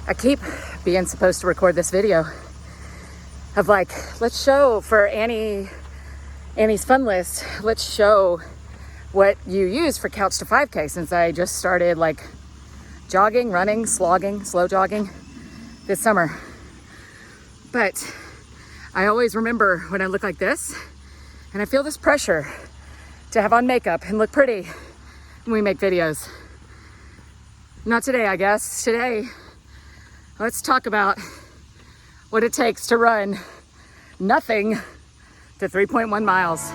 I keep being supposed to record this video of like, let's show for Annie's fun list, let's show what you use for couch to 5K, since I just started like jogging, running, slogging, slow jogging this summer. But I always remember when I look like this and I feel this pressure to have on makeup and look pretty when we make videos. Not today, I guess. Today, let's talk about what it takes to run nothing to 3.1 miles.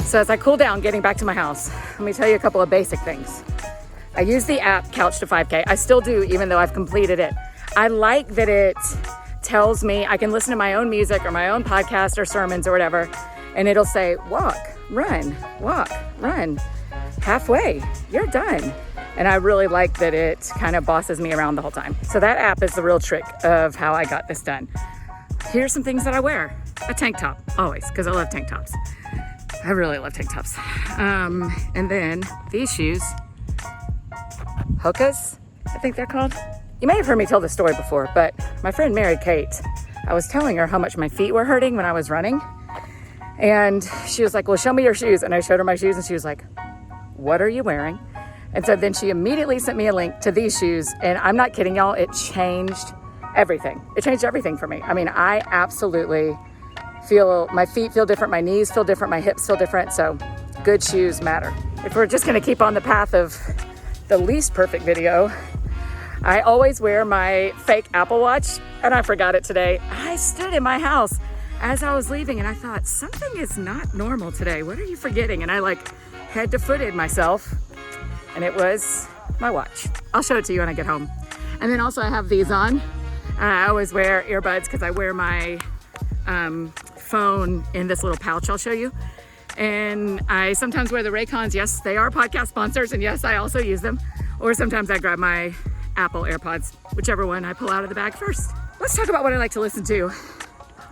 So as I cool down getting back to my house, let me tell you a couple of basic things. I use the app Couch to 5K. I still do, even though I've completed it. I like that it tells me I can listen to my own music or my own podcast or sermons or whatever, and it'll say, walk, run, halfway, you're done. And I really like that it kind of bosses me around the whole time. So that app is the real trick of how I got this done. Here's some things that I wear. A tank top, always, because I love tank tops. I really love tank tops. And then these shoes, Hokas, I think they're called. You may have heard me tell this story before, but my friend Mary Kate, I was telling her how much my feet were hurting when I was running. And she was like, well, show me your shoes. And I showed her my shoes and she was like, what are you wearing? And so then she immediately sent me a link to these shoes. And I'm not kidding y'all, it changed everything. It changed everything for me. I mean, I absolutely feel, my feet feel different, my knees feel different, my hips feel different. So good shoes matter. If we're just gonna keep on the path of the least perfect video, I always wear my fake Apple Watch, and I forgot it today. I stood in my house as I was leaving and I thought, something is not normal today. What are you forgetting? And I like head to footed myself, and it was my watch. I'll show it to you when I get home. And then also I have these on. I always wear earbuds because I wear my phone in this little pouch I'll show you. And I sometimes wear the Raycons. Yes, they are podcast sponsors, and yes, I also use them. Or sometimes I grab my Apple AirPods, whichever one I pull out of the bag first. Let's talk about what I like to listen to.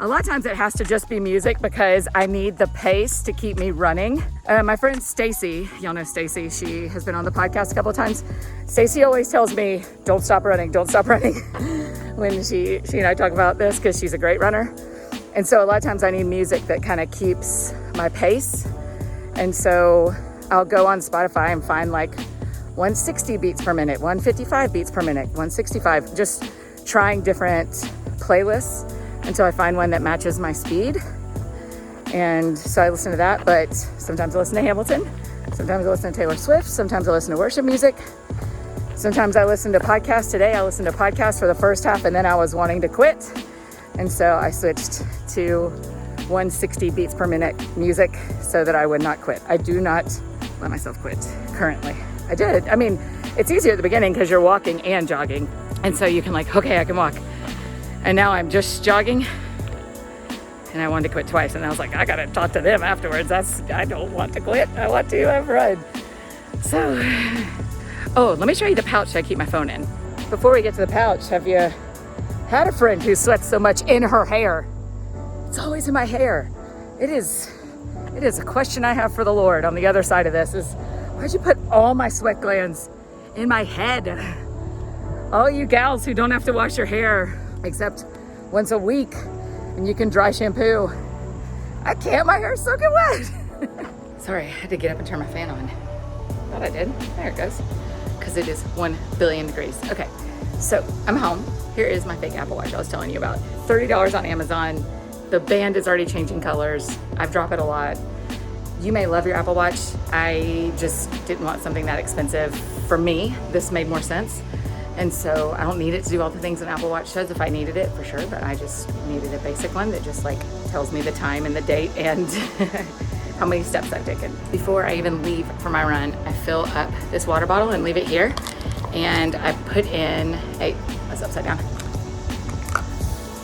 A lot of times it has to just be music because I need the pace to keep me running. My friend Stacy, y'all know Stacy, she has been on the podcast a couple of times. Stacy always tells me, don't stop running when she and I talk about this, because she's a great runner. And so a lot of times I need music that kind of keeps my pace. And so I'll go on Spotify and find like 160 beats per minute, 155 beats per minute, 165, just trying different playlists until I find one that matches my speed. And so I listen to that, but sometimes I listen to Hamilton, sometimes I listen to Taylor Swift, sometimes I listen to worship music, sometimes I listen to podcasts. Today I listened to podcasts for the first half and then I was wanting to quit. And so I switched to 160 beats per minute music so that I would not quit. I do not let myself quit currently. I did. I mean, it's easier at the beginning because you're walking and jogging. And so you can like, okay, I can walk. And now I'm just jogging and I wanted to quit twice. And I was like, I got to talk to them afterwards. I don't want to quit. I want to have run. So, let me show you the pouch I keep my phone in. Before we get to the pouch, have you had a friend who sweats so much in her hair? It's always in my hair. It is a question I have for the Lord on the other side of this is, why'd you put all my sweat glands in my head? All you gals who don't have to wash your hair except once a week and you can dry shampoo. I can't, my hair's soaking wet. Sorry, I had to get up and turn my fan on. Thought I did. There it goes. Because it is 1 billion degrees. Okay, so I'm home. Here is my fake Apple Watch I was telling you about. $30 on Amazon. The band is already changing colors. I've dropped it a lot. You may love your Apple Watch. I just didn't want something that expensive. For me, this made more sense. And so I don't need it to do all the things an Apple Watch does if I needed it, for sure, but I just needed a basic one that just like tells me the time and the date and how many steps I've taken. Before I even leave for my run, I fill up this water bottle and leave it here. And I put in that's upside down.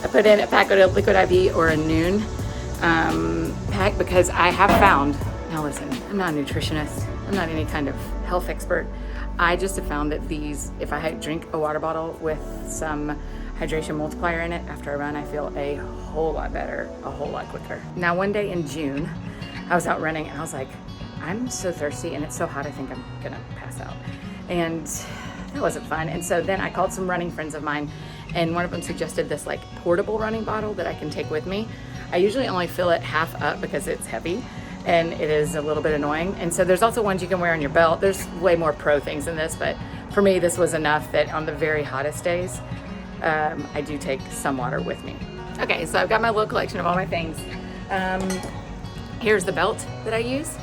I put in a pack of Liquid IV or a Noon pack because I have found, now listen, I'm not a nutritionist, I'm not any kind of health expert. I just have found that these, if I drink a water bottle with some hydration multiplier in it. After I run, I feel a whole lot better, a whole lot quicker. Now, one day in June, I was out running and I was like, I'm so thirsty and it's so hot, I think I'm gonna pass out. And that wasn't fun. And so then I called some running friends of mine, and one of them suggested this like portable running bottle that I can take with me. I usually only fill it half up because it's heavy and it is a little bit annoying. And so there's also ones you can wear on your belt. There's way more pro things than this, but for me, this was enough that on the very hottest days, I do take some water with me. Okay, so I've got my little collection of all my things. Here's the belt that I use,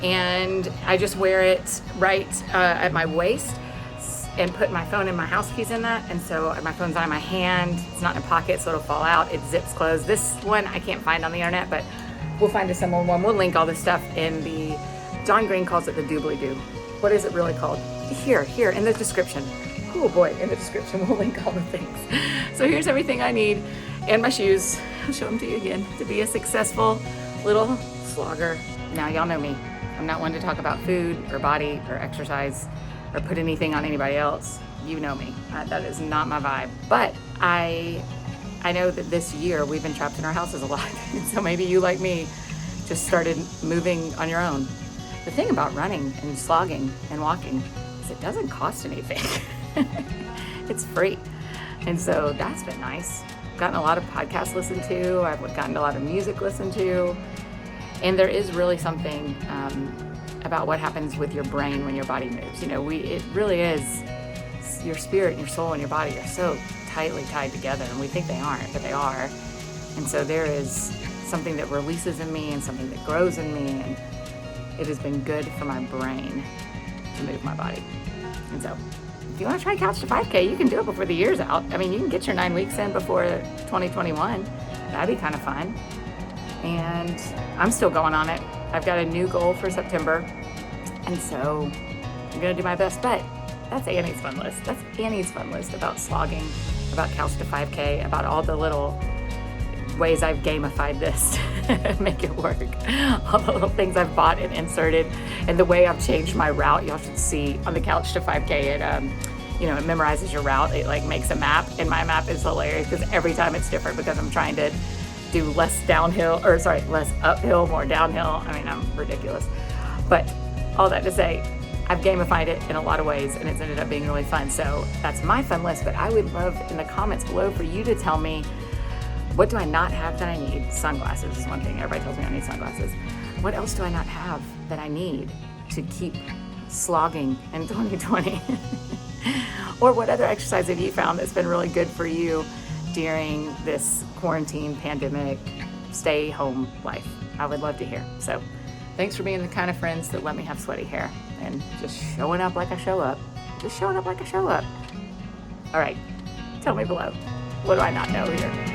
and I just wear it right at my waist and put my phone and my house keys in that. And so my phone's on my hand, it's not in a pocket, so it'll fall out. It zips closed. This one I can't find on the internet, but we'll find a similar one. We'll link all this stuff in the, John Green calls it the doobly-doo. What is it really called? Here in the description. Oh boy, in the description we'll link all the things. So here's everything I need, and my shoes. I'll show them to you again. To be a successful little slogger. Now y'all know me. I'm not one to talk about food or body or exercise or put anything on anybody else. You know me. That is not my vibe. But I know that this year we've been trapped in our houses a lot. So maybe you, like me, just started moving on your own. The thing about running and slogging and walking is it doesn't cost anything. It's free. And so that's been nice. I've gotten a lot of podcasts listened to. I've gotten a lot of music listened to. And there is really something about what happens with your brain when your body moves. You know, it really is, your spirit and your soul and your body are so tightly tied together, and we think they aren't, but they are. And so there is something that releases in me and something that grows in me, and it has been good for my brain to move my body. And so if you want to try Couch to 5K, you can do it before the year's out. I mean, you can get your 9 weeks in before 2021. That'd be kind of fun. And I'm still going on it. I've got a new goal for September, and so I'm gonna do my best. But that's Annie's fun list. That's Annie's fun list about slogging, about Couch to 5K, about all the little ways I've gamified this to make it work. All the little things I've bought and inserted, and the way I've changed my route. Y'all should see on the Couch to 5K. It memorizes your route. It like makes a map, and my map is hilarious because every time it's different because I'm trying to do less uphill, more downhill. I mean, I'm ridiculous. But all that to say, I've gamified it in a lot of ways, and it's ended up being really fun. So that's my fun list, but I would love in the comments below for you to tell me, what do I not have that I need? Sunglasses is one thing. Everybody tells me I need sunglasses. What else do I not have that I need to keep slogging in 2020? Or what other exercise have you found that's been really good for you during this quarantine, pandemic, stay home life? I would love to hear. So thanks for being the kind of friends that let me have sweaty hair and just showing up like I show up. Just showing up like I show up. All right, tell me below. What do I not know here?